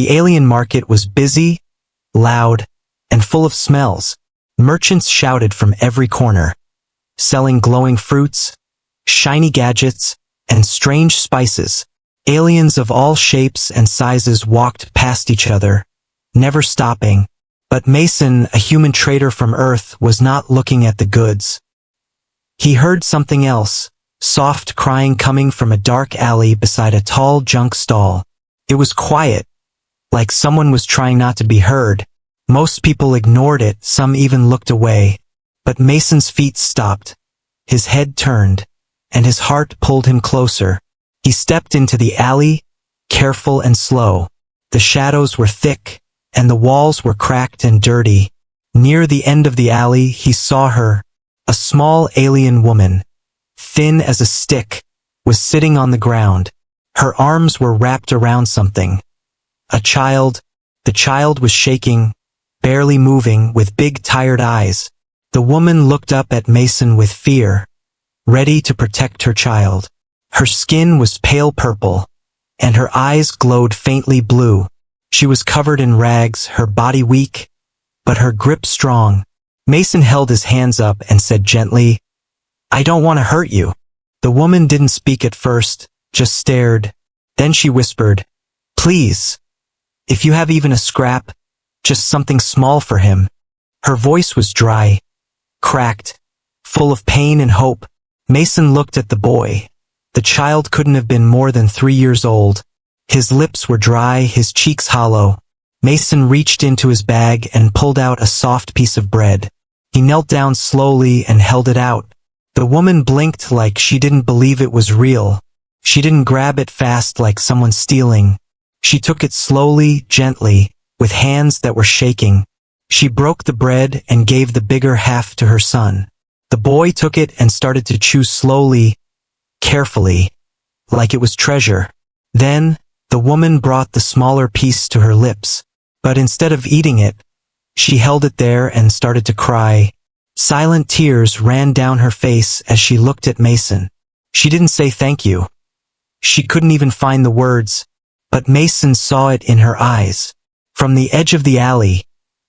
The alien market was busy, loud, and full of smells. Merchants shouted from every corner, selling glowing fruits, shiny gadgets, and strange spices. Aliens of all shapes and sizes walked past each other, never stopping. But Mason, a human trader from Earth, was not looking at the goods. He heard something else, soft crying coming from a dark alley beside a tall junk stall. It was quiet, like someone was trying not to be heard. Most people ignored it, some even looked away. But Mason's feet stopped. His head turned, and his heart pulled him closer. He stepped into the alley, careful and slow. The shadows were thick, and the walls were cracked and dirty. Near the end of the alley he saw her, a small alien woman, thin as a stick, was sitting on the ground. Her arms were wrapped around something. A child. The child was shaking, barely moving, with big tired eyes. The woman looked up at Mason with fear, ready to protect her child. Her skin was pale purple, and her eyes glowed faintly blue. She was covered in rags, her body weak, but her grip strong. Mason held his hands up and said gently, "I don't want to hurt you." The woman didn't speak at first, just stared. Then she whispered, "Please, if you have even a scrap, just something small for him." Her voice was dry, cracked, full of pain and hope. Mason looked at the boy. The child couldn't have been more than 3 years old. His lips were dry, his cheeks hollow. Mason reached into his bag and pulled out a soft piece of bread. He knelt down slowly and held it out. The woman blinked like she didn't believe it was real. She didn't grab it fast like someone stealing. She took it slowly, gently, with hands that were shaking. She broke the bread and gave the bigger half to her son. The boy took it and started to chew slowly, carefully, like it was treasure. Then, the woman brought the smaller piece to her lips. But instead of eating it, she held it there and started to cry. Silent tears ran down her face as she looked at Mason. She didn't say thank you. She couldn't even find the words, but Mason saw it in her eyes. From the edge of the alley,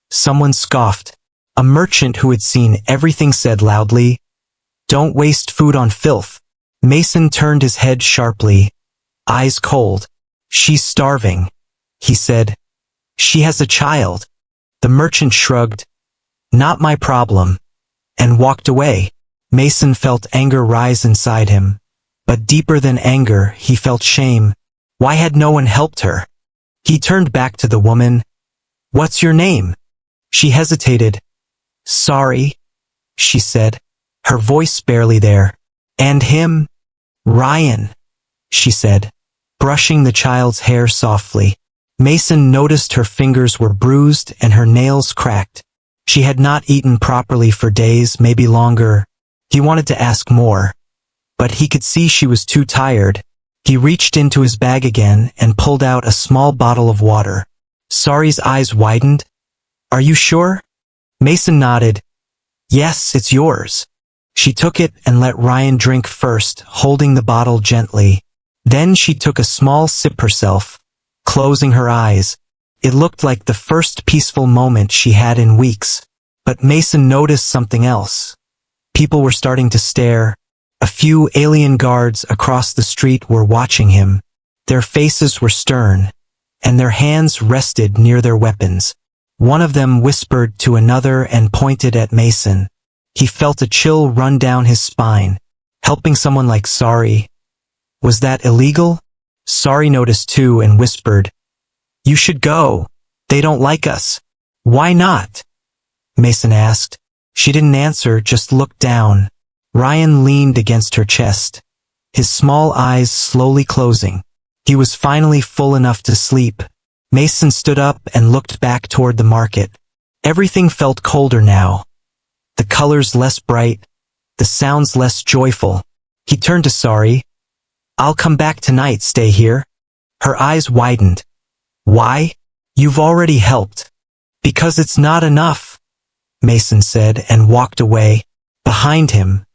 someone scoffed. A merchant who had seen everything said loudly, "Don't waste food on filth." Mason turned his head sharply, eyes cold. "She's starving," he said. "She has a child." The merchant shrugged, "Not my problem," and walked away. Mason felt anger rise inside him, but deeper than anger, he felt shame. Why had no one helped her? He turned back to the woman. "What's your name?" She hesitated. "Sorry," she said, her voice barely there. "And him?" "Ryan," she said, brushing the child's hair softly. Mason noticed her fingers were bruised and her nails cracked. She had not eaten properly for days, maybe longer. He wanted to ask more, but he could see she was too tired. He reached into his bag again and pulled out a small bottle of water. Sari's eyes widened. "Are you sure?" Mason nodded. "Yes, it's yours." She took it and let Ryan drink first, holding the bottle gently. Then she took a small sip herself, closing her eyes. It looked like the first peaceful moment she had in weeks. But Mason noticed something else. People were starting to stare. A few alien guards across the street were watching him. Their faces were stern, and their hands rested near their weapons. One of them whispered to another and pointed at Mason. He felt a chill run down his spine. Helping someone like Sari, was that illegal? Sari noticed too and whispered, "You should go. They don't like us." "Why not?" Mason asked. She didn't answer, just looked down. Ryan leaned against her chest, his small eyes slowly closing. He was finally full enough to sleep. Mason stood up and looked back toward the market. Everything felt colder now. The colors less bright, the sounds less joyful. He turned to Sari. "I'll come back tonight, stay here." Her eyes widened. "Why? You've already helped." "Because it's not enough," Mason said and walked away. Behind him,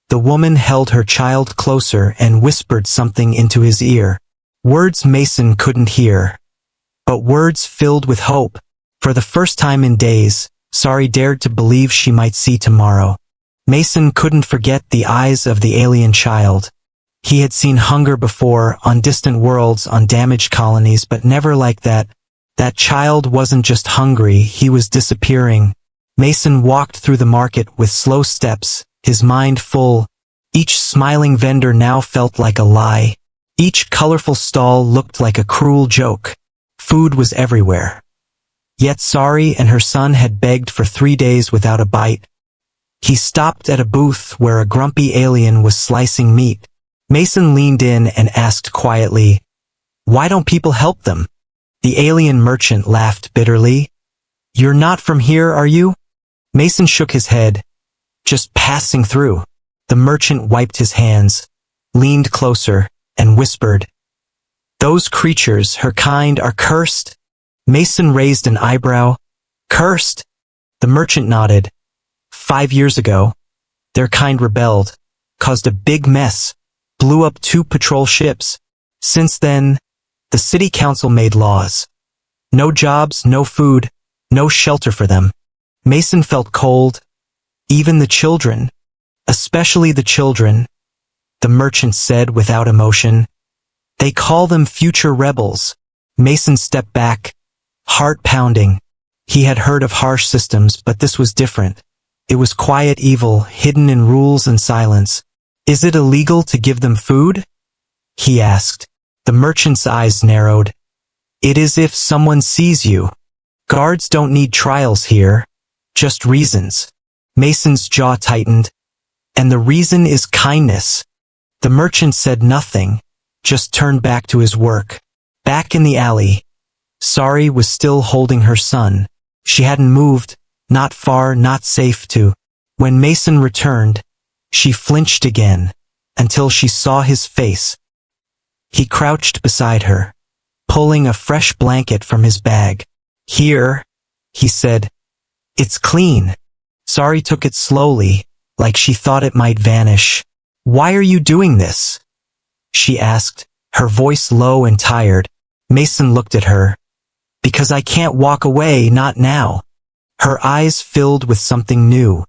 the woman held her child closer and whispered something into his ear. Words Mason couldn't hear, but words filled with hope. For the first time in days, Sari dared to believe she might see tomorrow. Mason couldn't forget the eyes of the alien child. He had seen hunger before, on distant worlds, on damaged colonies, but never like that. That child wasn't just hungry, he was disappearing. Mason walked through the market with slow steps, his mind full. Each smiling vendor now felt like a lie. Each colorful stall looked like a cruel joke. Food was everywhere. Yet Sari and her son had begged for 3 days without a bite. He stopped at a booth where a grumpy alien was slicing meat. Mason leaned in and asked quietly, "Why don't people help them?" The alien merchant laughed bitterly. "You're not from here, are you?" Mason shook his head. "Just passing through." The merchant wiped his hands, leaned closer, and whispered, "Those creatures, her kind, are cursed." Mason raised an eyebrow. "Cursed?" The merchant nodded. 5 years ago, their kind rebelled, caused a big mess, blew up 2 patrol ships. Since then, the city council made laws. No jobs, no food, no shelter for them. Mason felt cold. Even the children, especially the children, the merchant said without emotion. "They call them future rebels." Mason stepped back, heart pounding. He had heard of harsh systems, but this was different. It was quiet evil, hidden in rules and silence. "Is it illegal to give them food?" he asked. The merchant's eyes narrowed. "It is if someone sees you. Guards don't need trials here, just reasons." Mason's jaw tightened. "And the reason is kindness." The merchant said nothing, just turned back to his work. Back in the alley, Sari was still holding her son. She hadn't moved, not far, not safe to. When Mason returned, she flinched again, until she saw his face. He crouched beside her, pulling a fresh blanket from his bag. "Here," he said. "It's clean." Sari took it slowly, like she thought it might vanish. "Why are you doing this?" she asked, her voice low and tired. Mason looked at her. "Because I can't walk away, not now." Her eyes filled with something new.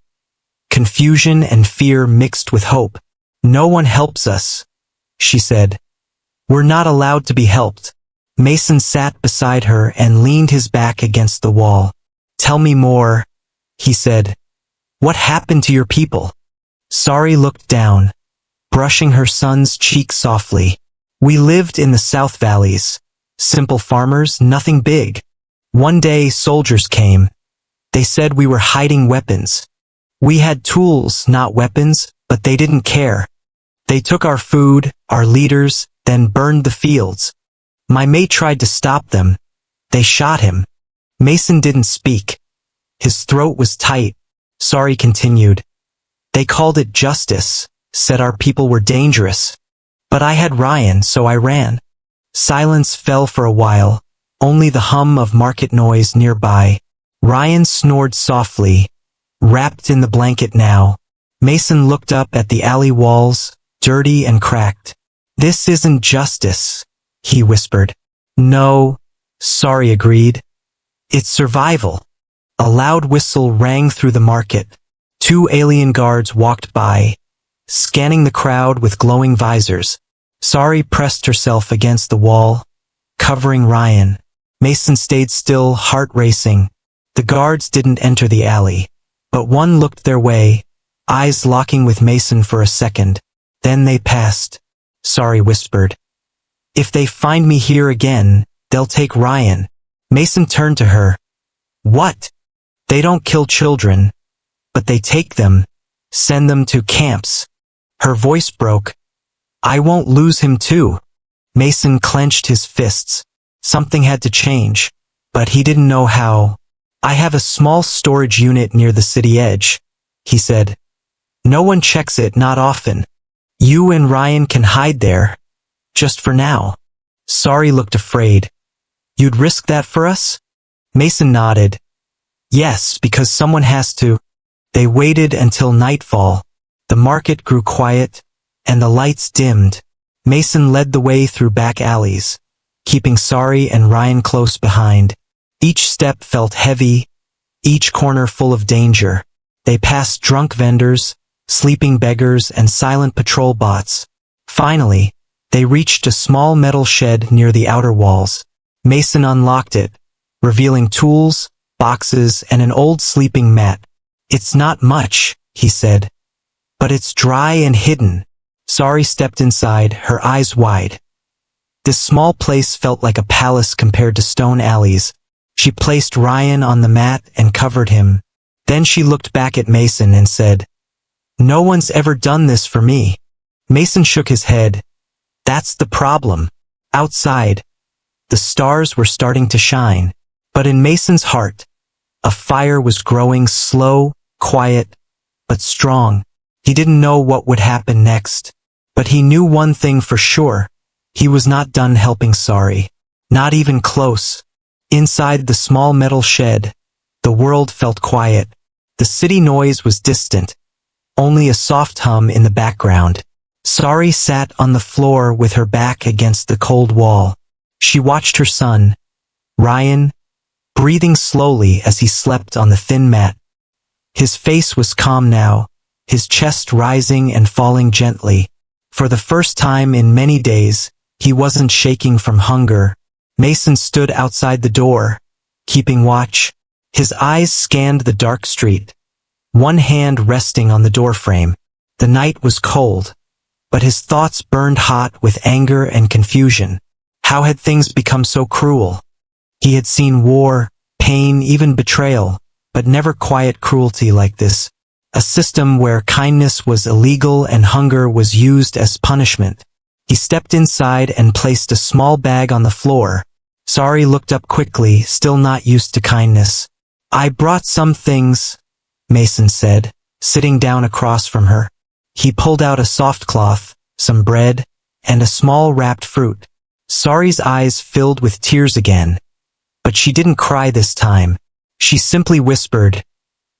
Confusion and fear mixed with hope. "No one helps us," she said. "We're not allowed to be helped." Mason sat beside her and leaned his back against the wall. "Tell me more," he said. "What happened to your people?" Sari looked down, brushing her son's cheek softly. "We lived in the South Valleys. Simple farmers, nothing big. One day soldiers came. They said we were hiding weapons. We had tools, not weapons, but they didn't care. They took our food, our leaders, then burned the fields. My mate tried to stop them. They shot him." Mason didn't speak. His throat was tight. Sari continued. "They called it justice, said our people were dangerous. But I had Ryan, so I ran." Silence fell for a while, only the hum of market noise nearby. Ryan snored softly, wrapped in the blanket now. Mason looked up at the alley walls, dirty and cracked. "This isn't justice," he whispered. "No," Sari agreed. "It's survival." A loud whistle rang through the market. 2 alien guards walked by, scanning the crowd with glowing visors. Sari pressed herself against the wall, covering Ryan. Mason stayed still, heart racing. The guards didn't enter the alley, but one looked their way, eyes locking with Mason for a second. Then they passed. Sari whispered, "If they find me here again, they'll take Ryan." Mason turned to her. "What?" "They don't kill children, but they take them, send them to camps." Her voice broke. "I won't lose him too." Mason clenched his fists. Something had to change, but he didn't know how. "I have a small storage unit near the city edge," he said. "No one checks it, not often. You and Ryan can hide there, just for now." Sari looked afraid. "You'd risk that for us?" Mason nodded. "Yes, because someone has to." They waited until nightfall. The market grew quiet, and the lights dimmed. Mason led the way through back alleys, keeping Sari and Ryan close behind. Each step felt heavy, each corner full of danger. They passed drunk vendors, sleeping beggars, and silent patrol bots. Finally, they reached a small metal shed near the outer walls. Mason unlocked it, revealing tools, boxes, and an old sleeping mat. "It's not much," he said, "but it's dry and hidden." Sari stepped inside, her eyes wide. This small place felt like a palace compared to stone alleys. She placed Ryan on the mat and covered him. Then she looked back at Mason and said, "No one's ever done this for me." Mason shook his head. "That's the problem." Outside, the stars were starting to shine. But in Mason's heart, a fire was growing, slow, quiet, but strong. He didn't know what would happen next. But he knew one thing for sure. He was not done helping Sari. Not even close. Inside the small metal shed, the world felt quiet. The city noise was distant. Only a soft hum in the background. Sari sat on the floor with her back against the cold wall. She watched her son, Ryan, breathing slowly as he slept on the thin mat. His face was calm now, his chest rising and falling gently. For the first time in many days, he wasn't shaking from hunger. Mason stood outside the door, keeping watch. His eyes scanned the dark street, one hand resting on the doorframe. The night was cold, but his thoughts burned hot with anger and confusion. How had things become so cruel? He had seen war, pain, even betrayal, but never quiet cruelty like this. A system where kindness was illegal and hunger was used as punishment. He stepped inside and placed a small bag on the floor. Sari looked up quickly, still not used to kindness. "I brought some things," Mason said, sitting down across from her. He pulled out a soft cloth, some bread, and a small wrapped fruit. Sari's eyes filled with tears again. But she didn't cry this time. She simply whispered,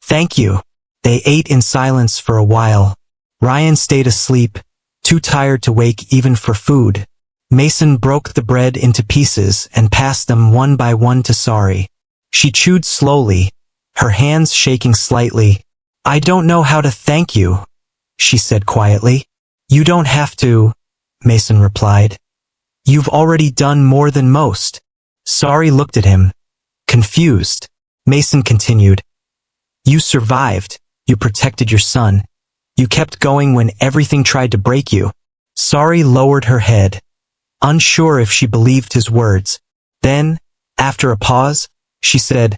"Thank you." They ate in silence for a while. Ryan stayed asleep, too tired to wake even for food. Mason broke the bread into pieces and passed them one by one to Sari. She chewed slowly, her hands shaking slightly. "I don't know how to thank you," she said quietly. "You don't have to," Mason replied. "You've already done more than most." Sari looked at him, confused. Mason continued, "You survived. You protected your son. You kept going when everything tried to break you." Sari lowered her head, unsure if she believed his words. Then, after a pause, she said,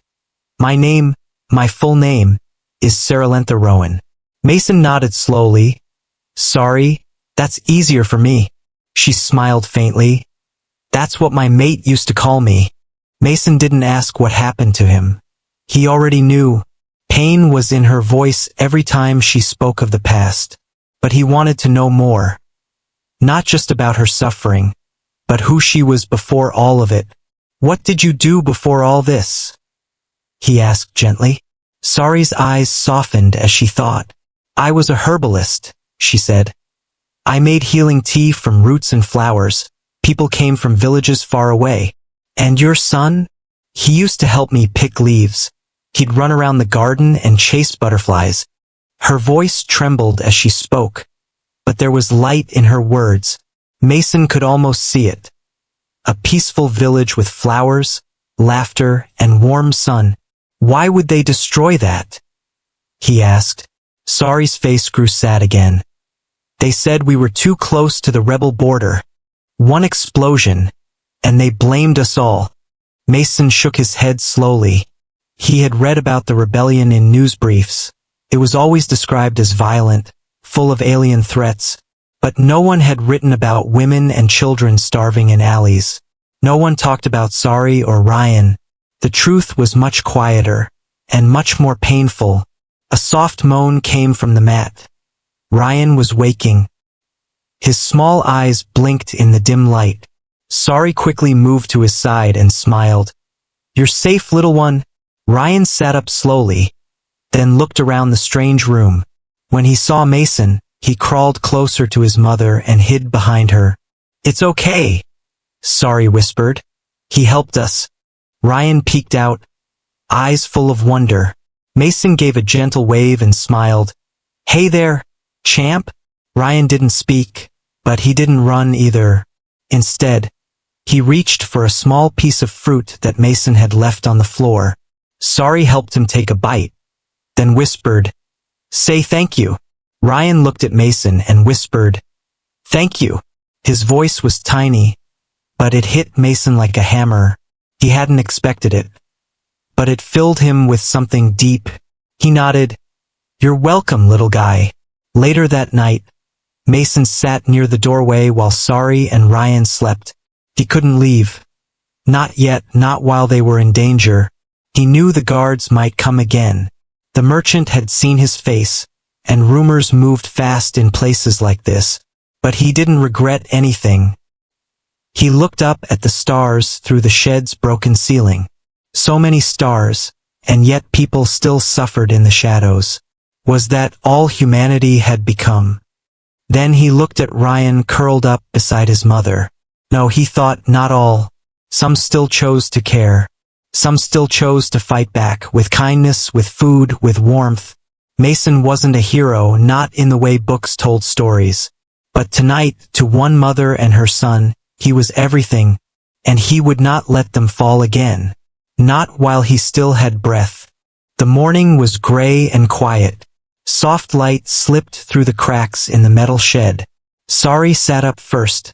My full name, is Saralentha Rowan." Mason nodded slowly. "Sorry, that's easier for me." She smiled faintly. "That's what my mate used to call me." Mason didn't ask what happened to him. He already knew. Pain was in her voice every time she spoke of the past. But he wanted to know more. Not just about her suffering, but who she was before all of it. "What did you do before all this?" he asked gently. Sari's eyes softened as she thought. "I was a herbalist," she said. "I made healing tea from roots and flowers. People came from villages far away. And your son? He used to help me pick leaves. He'd run around the garden and chase butterflies." Her voice trembled as she spoke, but there was light in her words. Mason could almost see it. A peaceful village with flowers, laughter, and warm sun. "Why would they destroy that?" he asked. Sari's face grew sad again. "They said we were too close to the rebel border. One explosion, and they blamed us all." Mason shook his head slowly. He had read about the rebellion in news briefs. It was always described as violent, full of alien threats. But no one had written about women and children starving in alleys. No one talked about Sari or Ryan. The truth was much quieter, and much more painful. A soft moan came from the mat. Ryan was waking. His small eyes blinked in the dim light. Sari quickly moved to his side and smiled. "You're safe, little one." Ryan sat up slowly, then looked around the strange room. When he saw Mason, he crawled closer to his mother and hid behind her. "It's okay," Sorry whispered. He helped us. Ryan peeked out, eyes full of wonder. Mason gave a gentle wave and smiled. Hey there, champ. Ryan didn't speak, but he didn't run either. Instead, he reached for a small piece of fruit that Mason had left on the floor. Sorry helped him take a bite, then whispered, Say thank you. Ryan looked at Mason and whispered, Thank you. His voice was tiny, but it hit Mason like a hammer. He hadn't expected it, but it filled him with something deep. He nodded, You're welcome, little guy. Later that night, Mason sat near the doorway while Sorry and Ryan slept. He couldn't leave. Not yet, not while they were in danger. He knew the guards might come again. The merchant had seen his face, and rumors moved fast in places like this. But he didn't regret anything. He looked up at the stars through the shed's broken ceiling. So many stars, and yet people still suffered in the shadows. Was that all humanity had become? Then he looked at Ryan curled up beside his mother. No, he thought, not all. Some still chose to care. Some still chose to fight back, with kindness, with food, with warmth. Mason wasn't a hero, not in the way books told stories. But tonight, to one mother and her son, he was everything, and he would not let them fall again. Not while he still had breath. The morning was gray and quiet. Soft light slipped through the cracks in the metal shed. Sorry sat up first,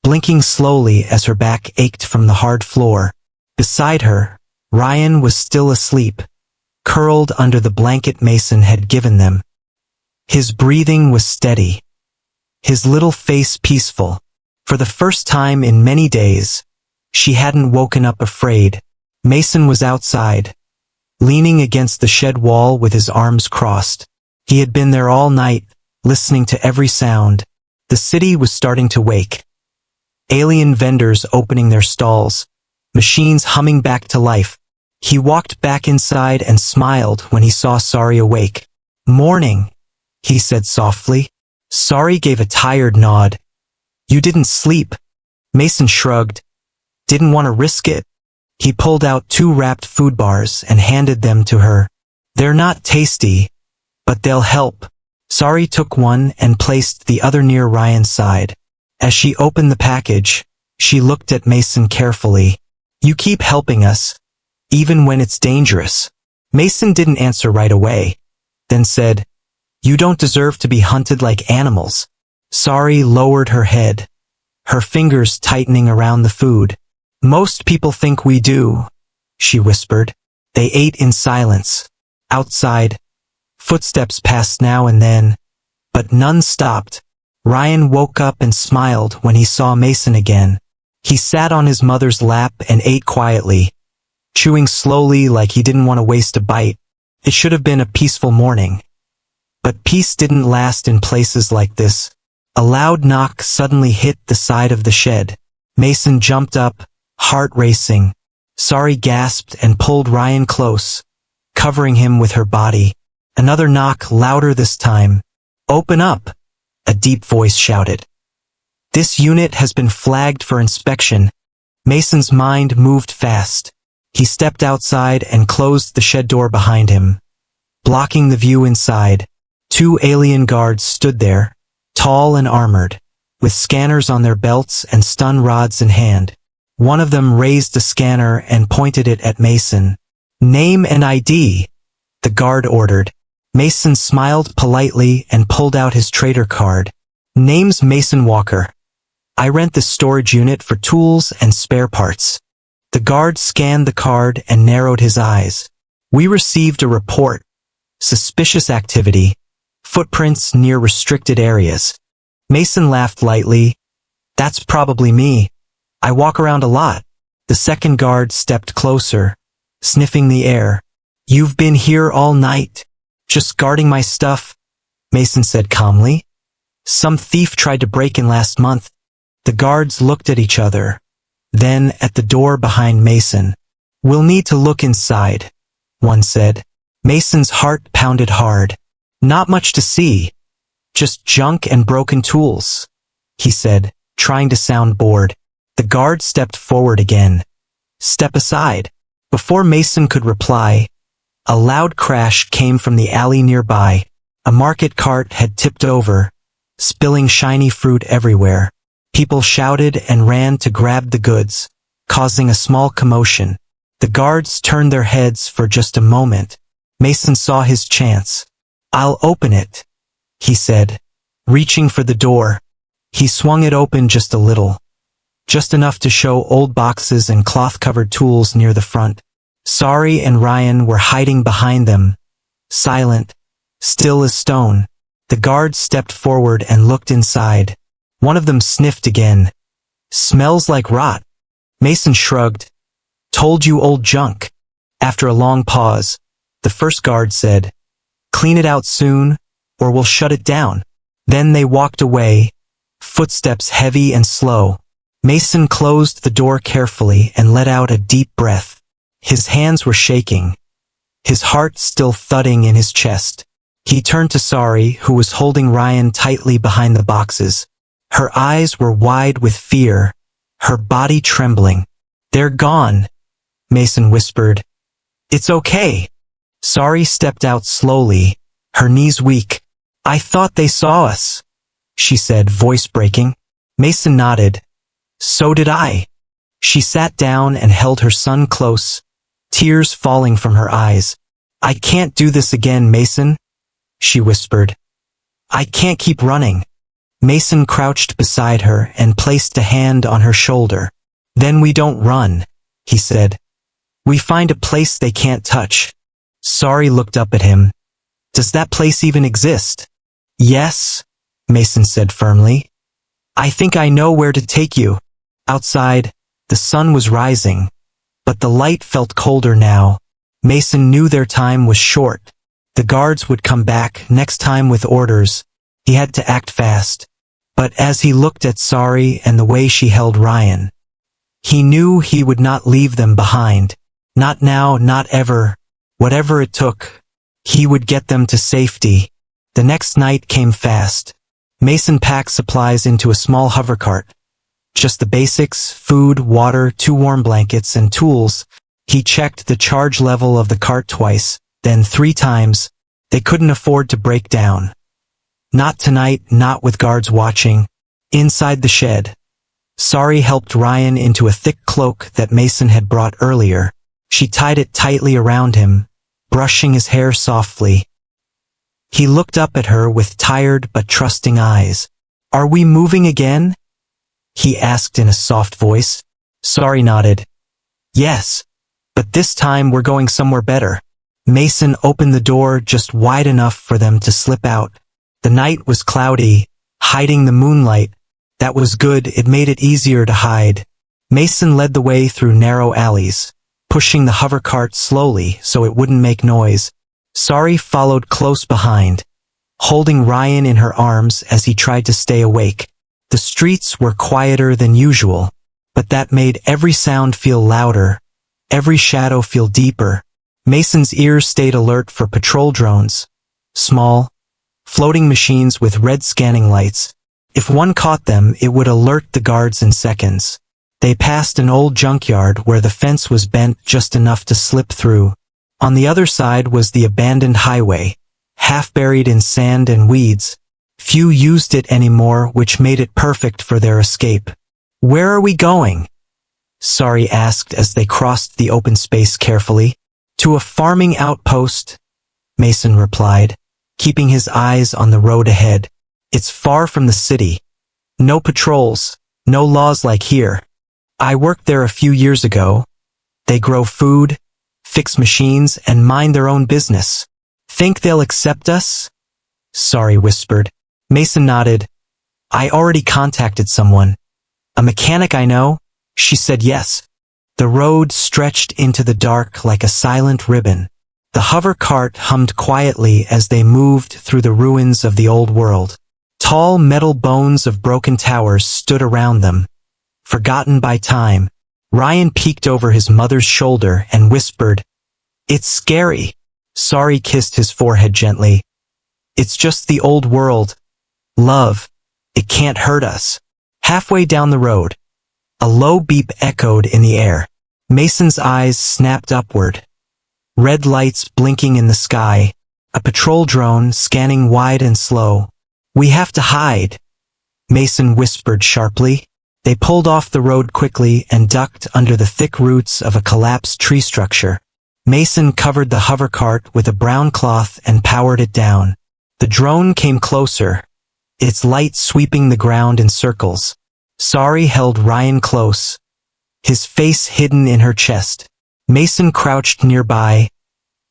blinking slowly as her back ached from the hard floor. Beside her, Ryan was still asleep, curled under the blanket Mason had given them. His breathing was steady, his little face peaceful. For the first time in many days, she hadn't woken up afraid. Mason was outside, leaning against the shed wall with his arms crossed. He had been there all night, listening to every sound. The city was starting to wake. Alien vendors opening their stalls, machines humming back to life. He walked back inside and smiled when he saw Sorry awake. Morning, he said softly. Sorry gave a tired nod. You didn't sleep. Mason shrugged. Didn't want to risk it. He pulled out 2 wrapped food bars and handed them to her. They're not tasty, but they'll help. Sorry took one and placed the other near Ryan's side. As she opened the package, she looked at Mason carefully. You keep helping us, even when it's dangerous. Mason didn't answer right away, then said, You don't deserve to be hunted like animals. Sorry lowered her head, her fingers tightening around the food. Most people think we do, she whispered. They ate in silence. Outside, footsteps passed now and then, but none stopped. Ryan woke up and smiled when he saw Mason again. He sat on his mother's lap and ate quietly, chewing slowly like he didn't want to waste a bite. It should have been a peaceful morning. But peace didn't last in places like this. A loud knock suddenly hit the side of the shed. Mason jumped up, heart racing. Sorry gasped and pulled Ryan close, covering him with her body. Another knock, louder this time. Open up, a deep voice shouted. This unit has been flagged for inspection. Mason's mind moved fast. He stepped outside and closed the shed door behind him, blocking the view inside. 2 alien guards stood there, tall and armored, with scanners on their belts and stun rods in hand. One of them raised a scanner and pointed it at Mason. Name and ID, the guard ordered. Mason smiled politely and pulled out his trader card. Name's Mason Walker. I rent the storage unit for tools and spare parts. The guard scanned the card and narrowed his eyes. We received a report. Suspicious activity. Footprints near restricted areas. Mason laughed lightly. That's probably me. I walk around a lot. The second guard stepped closer, sniffing the air. You've been here all night, just guarding my stuff, Mason said calmly. Some thief tried to break in last month. The guards looked at each other, then at the door behind Mason. We'll need to look inside, one said. Mason's heart pounded hard. Not much to see, just junk and broken tools, he said, trying to sound bored. The guard stepped forward again. "Step aside." Before Mason could reply, a loud crash came from the alley nearby. A market cart had tipped over, spilling shiny fruit everywhere. People shouted and ran to grab the goods, causing a small commotion. The guards turned their heads for just a moment. Mason saw his chance. "I'll open it," he said, reaching for the door. He swung it open just a little, just enough to show old boxes and cloth-covered tools near the front. Sari and Ryan were hiding behind them, silent, still as stone. The guards stepped forward and looked inside. One of them sniffed again. "Smells like rot." Mason shrugged. "Told you, old junk." After a long pause, the first guard said, "Clean it out soon, or we'll shut it down." Then they walked away, footsteps heavy and slow. Mason closed the door carefully and let out a deep breath. His hands were shaking, his heart still thudding in his chest. He turned to Sari, who was holding Ryan tightly behind the boxes. Her eyes were wide with fear, her body trembling. "They're gone," Mason whispered. "It's okay." Sari stepped out slowly, her knees weak. "I thought they saw us," she said, voice breaking. Mason nodded. "So did I." She sat down and held her son close, tears falling from her eyes. "I can't do this again, Mason," she whispered. "I can't keep running." Mason crouched beside her and placed a hand on her shoulder. "Then we don't run," he said. "We find a place they can't touch." Sari looked up at him. "Does that place even exist?" "Yes," Mason said firmly. "I think I know where to take you." Outside, the sun was rising, but the light felt colder now. Mason knew their time was short. The guards would come back next time with orders. He had to act fast. But as he looked at Sari and the way she held Ryan, he knew he would not leave them behind. Not now, not ever. Whatever it took, he would get them to safety. The next night came fast. Mason packed supplies into a small hovercart. Just the basics: food, water, 2 warm blankets, and tools. He checked the charge level of the cart twice, then 3 times. They couldn't afford to break down. Not tonight, not with guards watching. Inside the shed, Sari helped Ryan into a thick cloak that Mason had brought earlier. She tied it tightly around him, brushing his hair softly. He looked up at her with tired but trusting eyes. "Are we moving again?" he asked in a soft voice. Sari nodded. "Yes, but this time we're going somewhere better." Mason opened the door just wide enough for them to slip out. The night was cloudy, hiding the moonlight. That was good, it made it easier to hide. Mason led the way through narrow alleys, pushing the hovercart slowly so it wouldn't make noise. Sari followed close behind, holding Ryan in her arms as he tried to stay awake. The streets were quieter than usual, but that made every sound feel louder, every shadow feel deeper. Mason's ears stayed alert for patrol drones, small, floating machines with red scanning lights. If one caught them, it would alert the guards in seconds. They passed an old junkyard where the fence was bent just enough to slip through. On the other side was the abandoned highway, half buried in sand and weeds. Few used it anymore, which made it perfect for their escape. "Where are we going?" Sari asked as they crossed the open space carefully. "To a farming outpost," Mason replied, keeping his eyes on the road ahead. "It's far from the city. No patrols, no laws like here. I worked there a few years ago. They grow food, fix machines, and mind their own business." "Think they'll accept us?" Sari whispered. Mason nodded. "I already contacted someone. A mechanic I know." She said yes. The road stretched into the dark like a silent ribbon. The hover cart hummed quietly as they moved through the ruins of the old world. Tall metal bones of broken towers stood around them, forgotten by time. Ryan peeked over his mother's shoulder and whispered, "It's scary." Sari kissed his forehead gently. "It's just the old world. Love, it can't hurt us." Halfway down the road, A low beep echoed in the air. Mason's eyes snapped upward. Red lights blinking in the sky. A patrol drone scanning wide and slow. "We have to hide," Mason whispered sharply. They pulled off the road quickly and ducked under the thick roots of a collapsed tree structure. Mason covered the hovercart with a brown cloth and powered it down. The drone came closer, its light sweeping the ground in circles. Sari held Ryan close, his face hidden in her chest. Mason crouched nearby,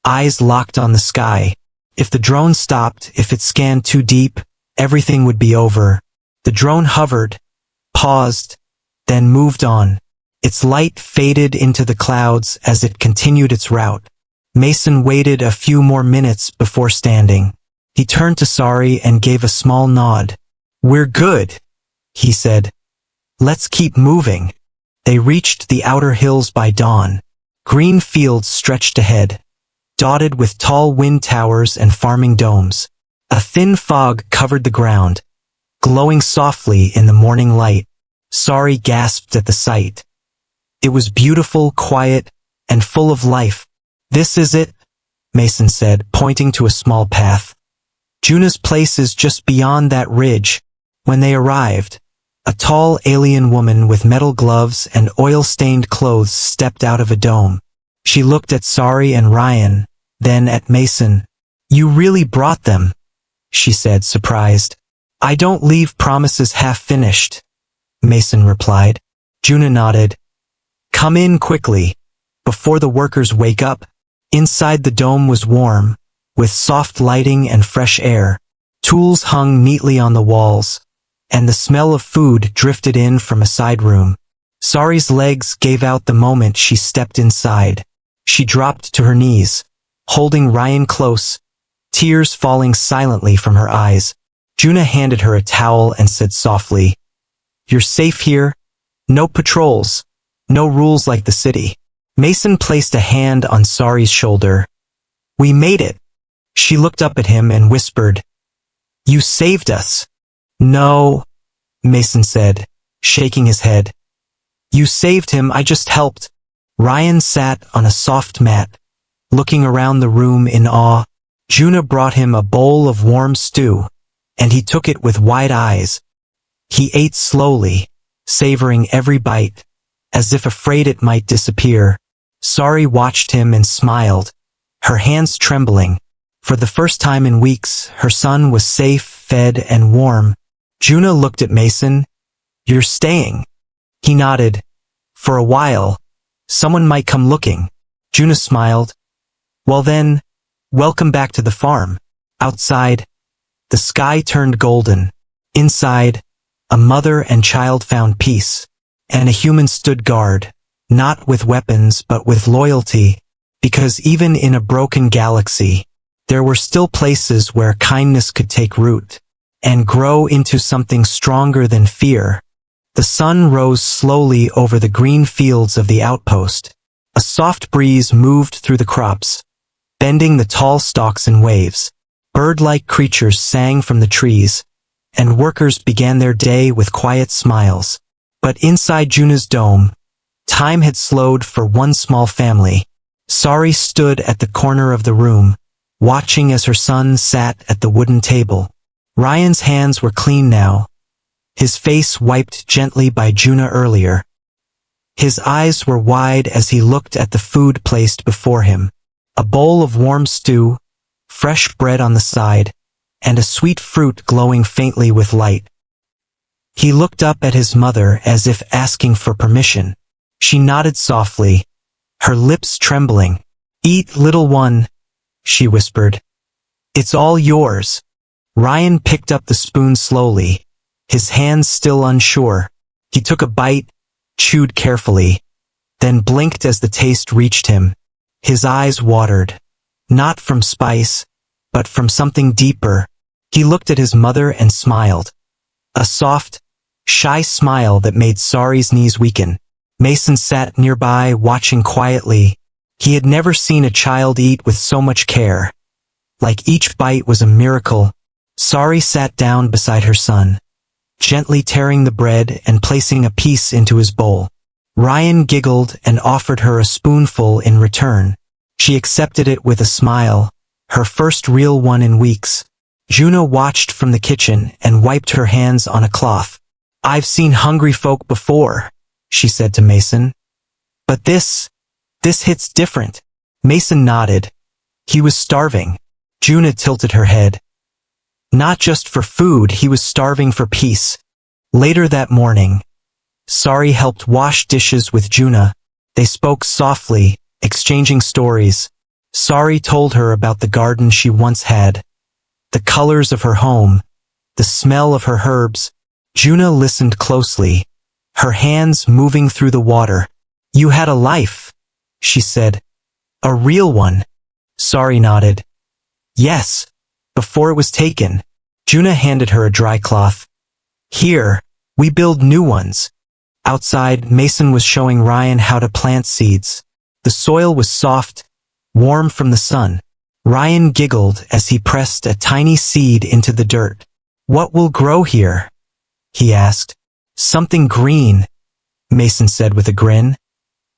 eyes locked on the sky. If the drone stopped, if it scanned too deep, everything would be over. The drone hovered, paused, then moved on. Its light faded into the clouds as it continued its route. Mason waited a few more minutes before standing. He turned to Sari and gave a small nod. "We're good," he said. "Let's keep moving." They reached the outer hills by dawn. Green fields stretched ahead, dotted with tall wind towers and farming domes. A thin fog covered the ground, glowing softly in the morning light. Sari gasped at the sight. It was beautiful, quiet, and full of life. "This is it," Mason said, pointing to a small path. "Juna's place is just beyond that ridge." When they arrived, a tall alien woman with metal gloves and oil-stained clothes stepped out of a dome. She looked at Sari and Ryan, then at Mason. "You really brought them," she said, surprised. "I don't leave promises half-finished," Mason replied. Juna nodded. "Come in quickly, before the workers wake up." Inside the dome was warm, with soft lighting and fresh air. Tools hung neatly on the walls, and the smell of food drifted in from a side room. Sari's legs gave out the moment she stepped inside. She dropped to her knees, holding Ryan close, tears falling silently from her eyes. Juna handed her a towel and said softly, "You're safe here. No patrols. No rules like the city." Mason placed a hand on Sari's shoulder. "We made it." She looked up at him and whispered, "You saved us." "No," Mason said, shaking his head. "You saved him, I just helped." Ryan sat on a soft mat, looking around the room in awe. Juna brought him a bowl of warm stew, and he took it with wide eyes. He ate slowly, savoring every bite, as if afraid it might disappear. Sari watched him and smiled, her hands trembling. For the first time in weeks, her son was safe, fed, and warm. Juna looked at Mason. "You're staying?" He nodded. "For a while. Someone might come looking." Juna smiled. "Well then, welcome back to the farm." Outside, the sky turned golden. Inside, a mother and child found peace, and a human stood guard, not with weapons but with loyalty, because even in a broken galaxy, there were still places where kindness could take root and grow into something stronger than fear. The sun rose slowly over the green fields of the outpost. A soft breeze moved through the crops, bending the tall stalks in waves. Bird-like creatures sang from the trees, and workers began their day with quiet smiles. But inside Juna's dome, time had slowed for one small family. Sari stood at the corner of the room, watching as her son sat at the wooden table. Ryan's hands were clean now, his face wiped gently by Juna earlier. His eyes were wide as he looked at the food placed before him. A bowl of warm stew, fresh bread on the side, and a sweet fruit glowing faintly with light. He looked up at his mother as if asking for permission. She nodded softly, her lips trembling. "Eat, little one," she whispered. "It's all yours." Ryan picked up the spoon slowly, his hands still unsure. He took a bite, chewed carefully, then blinked as the taste reached him. His eyes watered, not from spice, but from something deeper. He looked at his mother and smiled. A soft, shy smile that made Sari's knees weaken. Mason sat nearby, watching quietly. He had never seen a child eat with so much care. Like each bite was a miracle. Sari sat down beside her son. gently tearing the bread and placing a piece into his bowl. Ryan giggled and offered her a spoonful in return. She accepted it with a smile, her first real one in weeks. Juna watched from the kitchen and wiped her hands on a cloth. "I've seen hungry folk before," she said to Mason. "But this hits different." Mason nodded. He was starving. Juna tilted her head. Not just for food, he was starving for peace. Later that morning, Sari helped wash dishes with Juna. They spoke softly, exchanging stories. Sari told her about the garden she once had, the colors of her home, the smell of her herbs. Juna listened closely, her hands moving through the water. "You had a life," she said. "A real one." Sari nodded. "Yes, before it was taken." Juna handed her a dry cloth. "Here, we build new ones." Outside, Mason was showing Ryan how to plant seeds. The soil was soft, warm from the sun. Ryan giggled as he pressed a tiny seed into the dirt. "What will grow here?" he asked. "Something green," Mason said with a grin.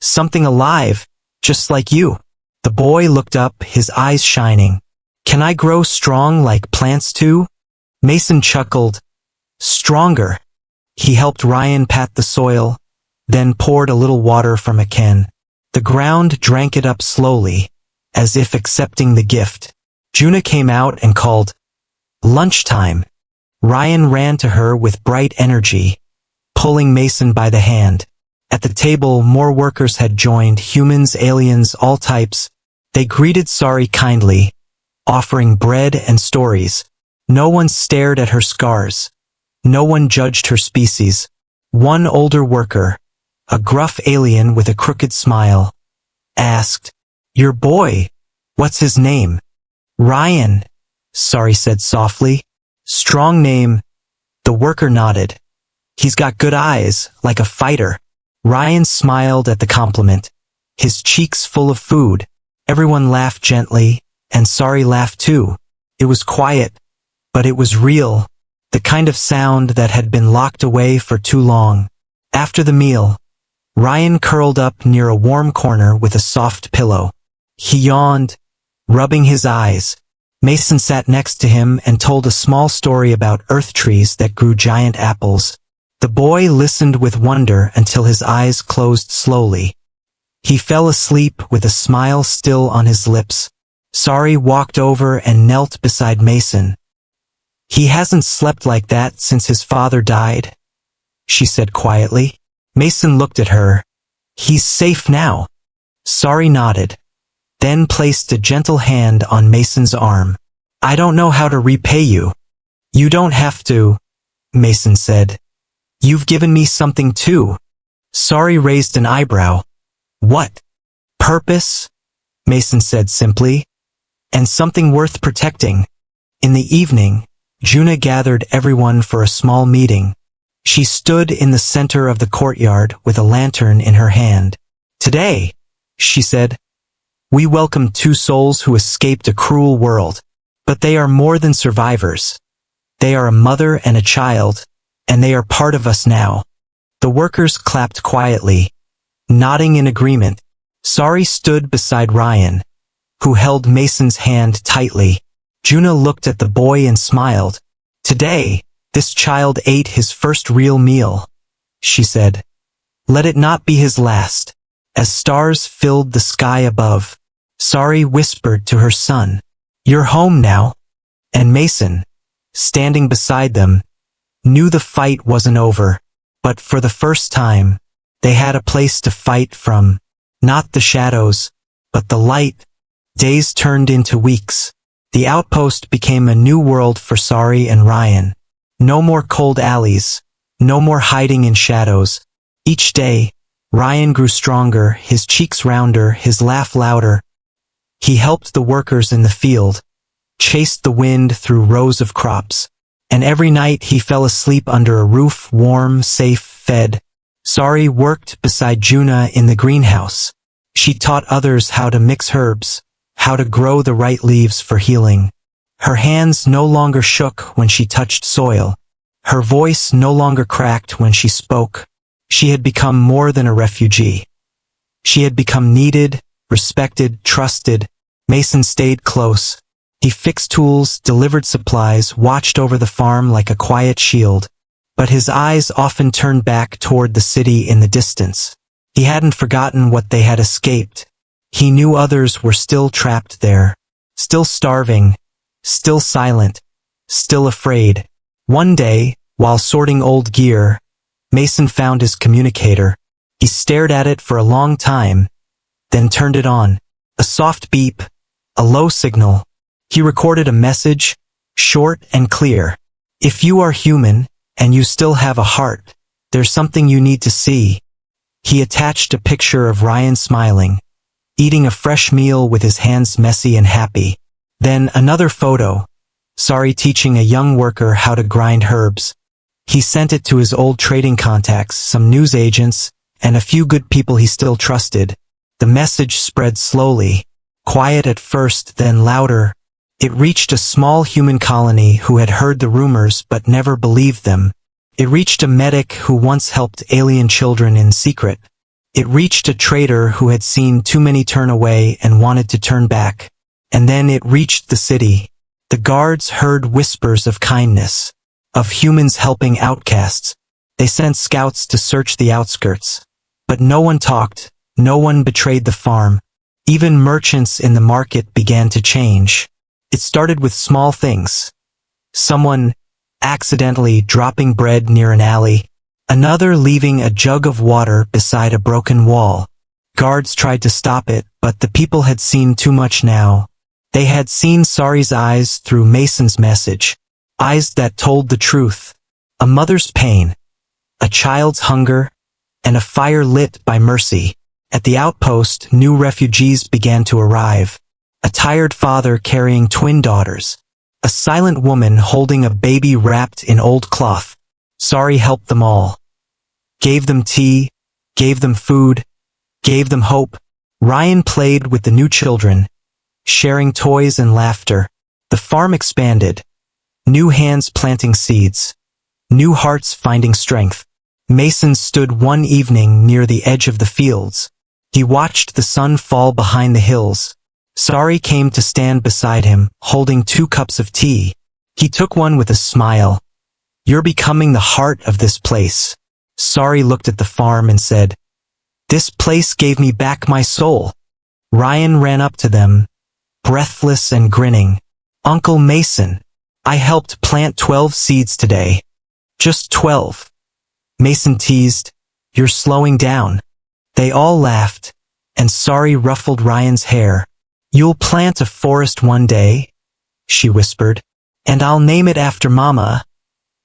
"Something alive, just like you." The boy looked up, his eyes shining. "Can I grow strong like plants too?" Mason chuckled. "Stronger." He helped Ryan pat the soil, then poured a little water from a can. The ground drank it up slowly, as if accepting the gift. Juna came out and called, "Lunchtime." Ryan ran to her with bright energy, pulling Mason by the hand. At the table, more workers had joined, humans, aliens, all types. They greeted Sari kindly, offering bread and stories. No one stared at her scars. No one judged her species. One older worker, a gruff alien with a crooked smile, asked, "Your boy, what's his name?" "Ryan," Sari said softly. "Strong name." The worker nodded. "He's got good eyes, like a fighter." Ryan smiled at the compliment, his cheeks full of food. Everyone laughed gently, and Sari laughed too. It was quiet, but it was real, the kind of sound that had been locked away for too long. After the meal, Ryan curled up near a warm corner with a soft pillow. He yawned, rubbing his eyes. Mason sat next to him and told a small story about earth trees that grew giant apples. The boy listened with wonder until his eyes closed slowly. He fell asleep with a smile still on his lips. Sari walked over and knelt beside Mason. "He hasn't slept like that since his father died," she said quietly. Mason looked at her. "He's safe now." Sari nodded, then placed a gentle hand on Mason's arm. "I don't know how to repay you." "You don't have to," Mason said. "You've given me something too." Sari raised an eyebrow. "What?" "Purpose," Mason said simply, "and something worth protecting." In the evening, Juna gathered everyone for a small meeting. She stood in the center of the courtyard with a lantern in her hand. "Today," she said, "we welcome two souls who escaped a cruel world. But they are more than survivors. They are a mother and a child, and they are part of us now." The workers clapped quietly, nodding in agreement. Sari stood beside Ryan, who held Mason's hand tightly. Juna looked at the boy and smiled. "Today, this child ate his first real meal," she said. "Let it not be his last." As stars filled the sky above, Sari whispered to her son, "You're home now." And Mason, standing beside them, knew the fight wasn't over. But for the first time, they had a place to fight from. Not the shadows, but the light. Days turned into weeks. The outpost became a new world for Sari and Ryan. No more cold alleys, no more hiding in shadows. Each day, Ryan grew stronger, his cheeks rounder, his laugh louder. He helped the workers in the field, chased the wind through rows of crops, and every night he fell asleep under a roof, warm, safe, fed. Sari worked beside Juna in the greenhouse. She taught others how to mix herbs, how to grow the right leaves for healing. Her hands no longer shook when she touched soil. Her voice no longer cracked when she spoke. She had become more than a refugee. She had become needed, respected, trusted. Mason stayed close. He fixed tools, delivered supplies, watched over the farm like a quiet shield. But his eyes often turned back toward the city in the distance. He hadn't forgotten what they had escaped. He knew others were still trapped there. Still starving. Still silent. Still afraid. One day, while sorting old gear, Mason found his communicator. He stared at it for a long time, then turned it on. A soft beep, a low signal. He recorded a message, short and clear. If you are human, and you still have a heart, there's something you need to see. He attached a picture of Ryan smiling, eating a fresh meal with his hands messy and happy. Then another photo, Sari teaching a young worker how to grind herbs. He sent it to his old trading contacts, some news agents, and a few good people he still trusted. The message spread slowly, quiet at first, then louder. It reached a small human colony who had heard the rumors but never believed them. It reached a medic who once helped alien children in secret. It reached a trader who had seen too many turn away and wanted to turn back. And then it reached the city. The guards heard whispers of kindness, of humans helping outcasts. They sent scouts to search the outskirts. But no one talked, no one betrayed the farm. Even merchants in the market began to change. It started with small things. Someone accidentally dropping bread near an alley. Another leaving a jug of water beside a broken wall. Guards tried to stop it, but the people had seen too much now. They had seen Sari's eyes through Mason's message. Eyes that told the truth. A mother's pain. A child's hunger. And a fire lit by mercy. At the outpost, new refugees began to arrive. A tired father carrying twin daughters. A silent woman holding a baby wrapped in old cloth. Sari helped them all. Gave them tea, gave them food, gave them hope. Ryan played with the new children, sharing toys and laughter. The farm expanded. New hands planting seeds. New hearts finding strength. Mason stood one evening near the edge of the fields. He watched the sun fall behind the hills. Sari came to stand beside him, holding 2 cups of tea. He took one with a smile. "You're becoming the heart of this place." Sari looked at the farm and said, "This place gave me back my soul." Ryan ran up to them, breathless and grinning. "Uncle Mason, I helped plant 12 seeds today." "Just 12. Mason teased, "You're slowing down." They all laughed, and Sari ruffled Ryan's hair. "You'll plant a forest one day," she whispered. "And I'll name it after Mama,"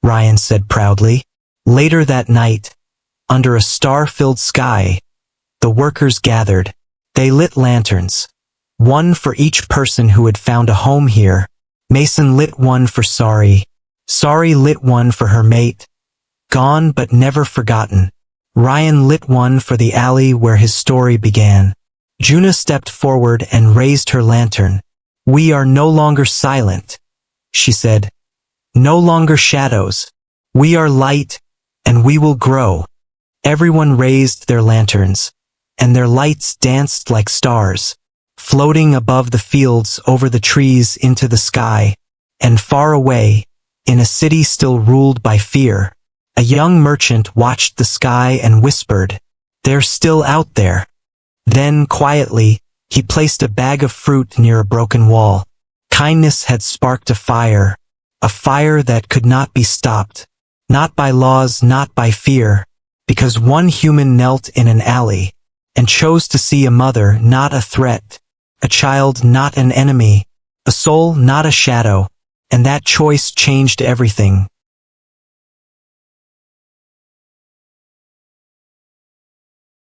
Ryan said proudly. Later that night, under a star-filled sky, the workers gathered. They lit lanterns, one for each person who had found a home here. Mason lit one for Sari. Sari lit one for her mate, gone but never forgotten. Ryan lit one for the alley where his story began. Juna stepped forward and raised her lantern. "We are no longer silent," she said. "No longer shadows. We are light, and we will grow." Everyone raised their lanterns, and their lights danced like stars, floating above the fields, over the trees, into the sky. And far away, in a city still ruled by fear, a young merchant watched the sky and whispered, "They're still out there." Then, quietly, he placed a bag of fruit near a broken wall. Kindness had sparked a fire that could not be stopped. Not by laws, not by fear, because one human knelt in an alley and chose to see a mother, not a threat, a child, not an enemy, a soul, not a shadow, and that choice changed everything.